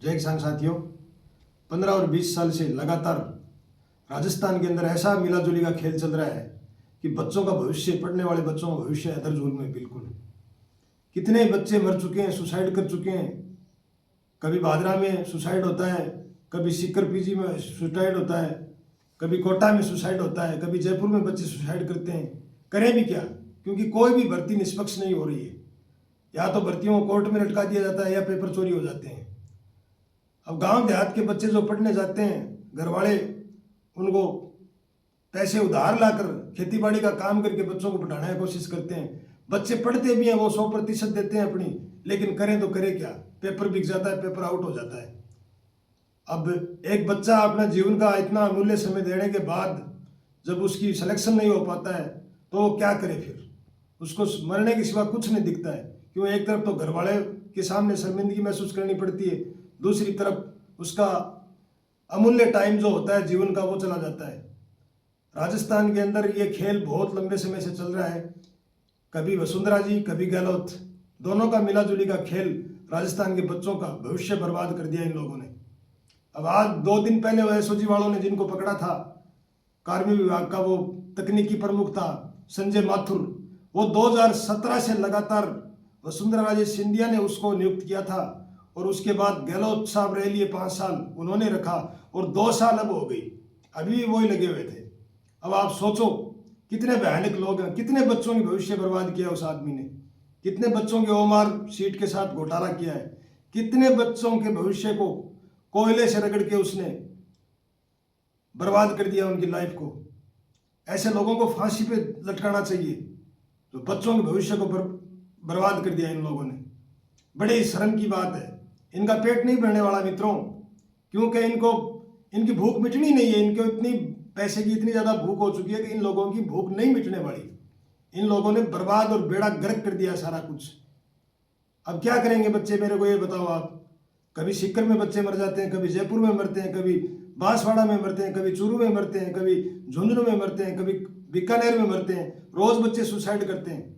जय किसान साथियों, 15 और 20 साल से लगातार राजस्थान के अंदर ऐसा मिलाजुली का खेल चल रहा है कि बच्चों का भविष्य, पढ़ने वाले बच्चों का भविष्य अधर-झूल में बिल्कुल। कितने बच्चे मर चुके हैं, सुसाइड कर चुके हैं। कभी भादरा में सुसाइड होता है, कभी सीकर पीजी में सुसाइड होता है, कभी कोटा में सुसाइड होता है, कभी जयपुर में बच्चे सुसाइड करते हैं। करें भी क्या, क्योंकि कोई भी भर्ती निष्पक्ष नहीं हो रही है। या तो भर्तियों को कोर्ट में लटका दिया जाता है या पेपर चोरी हो जाते हैं। अब गांव देहात के बच्चे जो पढ़ने जाते हैं, घर वाले उनको पैसे उधार लाकर खेतीबाड़ी का काम करके बच्चों को पढ़ाने की कोशिश करते हैं। बच्चे पढ़ते भी हैं, वो 100% देते हैं अपनी, लेकिन करें तो करें क्या, पेपर बिक जाता है, पेपर आउट हो जाता है। अब एक बच्चा अपना जीवन का इतना अमूल्य समय देने के बाद जब उसकी सिलेक्शन नहीं हो पाता है तो वो क्या करे, फिर उसको मरने के सिवा कुछ नहीं दिखता है। क्यों, एक तरफ तो घर वाले के सामने शर्मिंदगी महसूस करनी पड़ती है, दूसरी तरफ उसका अमूल्य टाइम जो होता है जीवन का वो चला जाता है। राजस्थान के अंदर ये खेल बहुत लंबे समय से चल रहा है। कभी वसुंधरा जी, कभी गहलोत, दोनों का मिलाजुली का खेल राजस्थान के बच्चों का भविष्य बर्बाद कर दिया इन लोगों ने। अब आज 2 दिन पहले वो एसओजी वालों ने जिनको पकड़ा था, कार्मिक विभाग का वो तकनीकी प्रमुख था संजय माथुर, वो 2017 से लगातार वसुंधरा राजे सिंधिया ने उसको नियुक्त किया था और उसके बाद गहलोत साहब रह लिए 5 साल उन्होंने रखा और 2 साल अब हो गई, अभी भी वही लगे हुए थे। अब आप सोचो कितने भयानक लोग हैं, कितने बच्चों के भविष्य बर्बाद किया उस आदमी ने, कितने बच्चों के ओमार सीट के साथ घोटाला किया है, कितने बच्चों के भविष्य को कोयले से रगड़ के उसने बर्बाद कर दिया, उनकी लाइफ को। ऐसे लोगों को फांसी पे लटकाना चाहिए, तो बच्चों के भविष्य को बर्बाद कर दिया इन लोगों ने। बड़े शर्म की बात है, इनका पेट नहीं भरने वाला मित्रों, क्योंकि इनकी भूख मिटनी नहीं है। इनको इतनी पैसे की इतनी ज़्यादा भूख हो चुकी है कि इन लोगों की भूख नहीं मिटने वाली। इन लोगों ने बर्बाद और बेड़ा गर्क कर दिया सारा कुछ। अब क्या करेंगे बच्चे, मेरे को ये बताओ आप। कभी सीकर में बच्चे मर जाते हैं, कभी जयपुर में मरते हैं, कभी बांसवाड़ा में मरते हैं, कभी चूरू में मरते हैं, कभी झुंझुनू में मरते हैं, कभी बीकानेर में मरते हैं। रोज बच्चे सुसाइड करते हैं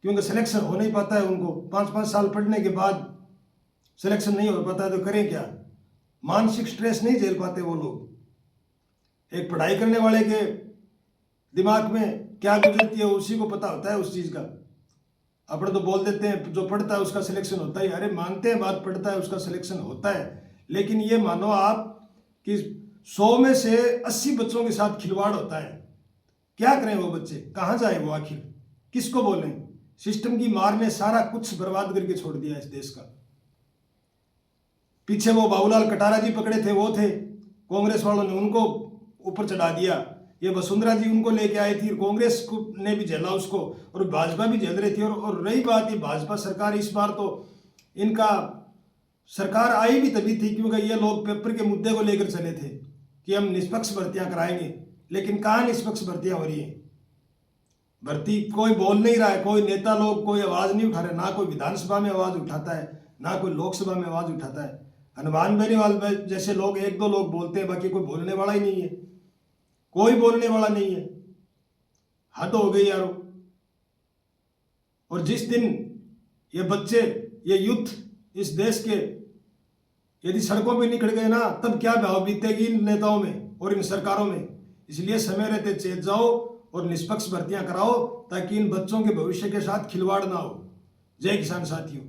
क्योंकि सिलेक्शन हो नहीं पाता है उनको। 5-5 साल पढ़ने के बाद सिलेक्शन नहीं हो पाता है तो करें क्या। मानसिक स्ट्रेस नहीं झेल पाते वो लोग। एक पढ़ाई करने वाले के दिमाग में क्या गुजरती है उसी को पता होता है उस चीज़ का। अपन तो बोल देते हैं जो पढ़ता है उसका सिलेक्शन होता है। अरे मानते हैं बात, पढ़ता है उसका सिलेक्शन होता है, लेकिन ये मानो आप कि 100 में से 80 बच्चों के साथ खिलवाड़ होता है। क्या करें वो बच्चे, कहाँ जाए वो, आखिर किसको बोलें। सिस्टम की मार ने सारा कुछ बर्बाद करके छोड़ दिया इस देश का। पीछे वो बाबूलाल कटारा जी पकड़े थे, वो थे कांग्रेस वालों ने उनको ऊपर चढ़ा दिया। ये वसुंधरा जी उनको लेके आई थी, कांग्रेस को ने भी झेला उसको और भाजपा भी झेल रही थी। और रही बात ये भाजपा सरकार, इस बार तो इनका सरकार आई भी तभी थी क्योंकि ये लोग पेपर के मुद्दे को लेकर चले थे कि हम निष्पक्ष भर्तियां कराएंगे, लेकिन कहाँ निष्पक्ष भर्तियां हो रही है। भर्ती कोई बोल नहीं रहा है, कोई नेता लोग कोई आवाज नहीं उठा रहे, ना कोई विधानसभा में आवाज उठाता है, ना कोई लोकसभा में आवाज उठाता है। हनुमान बेनीवाल जैसे लोग 1-2 लोग बोलते हैं, बाकी कोई बोलने वाला ही नहीं है, कोई बोलने वाला नहीं है। हद हो गई यारो। और जिस दिन ये बच्चे, ये यूथ इस देश के यदि सड़कों पे निकल गए ना, तब क्या भाव बीतेगी इन नेताओं में और इन सरकारों में। इसलिए समय रहते चेत जाओ और निष्पक्ष भर्तियां कराओ ताकि इन बच्चों के भविष्य के साथ खिलवाड़ ना हो। जय किसान साथियों।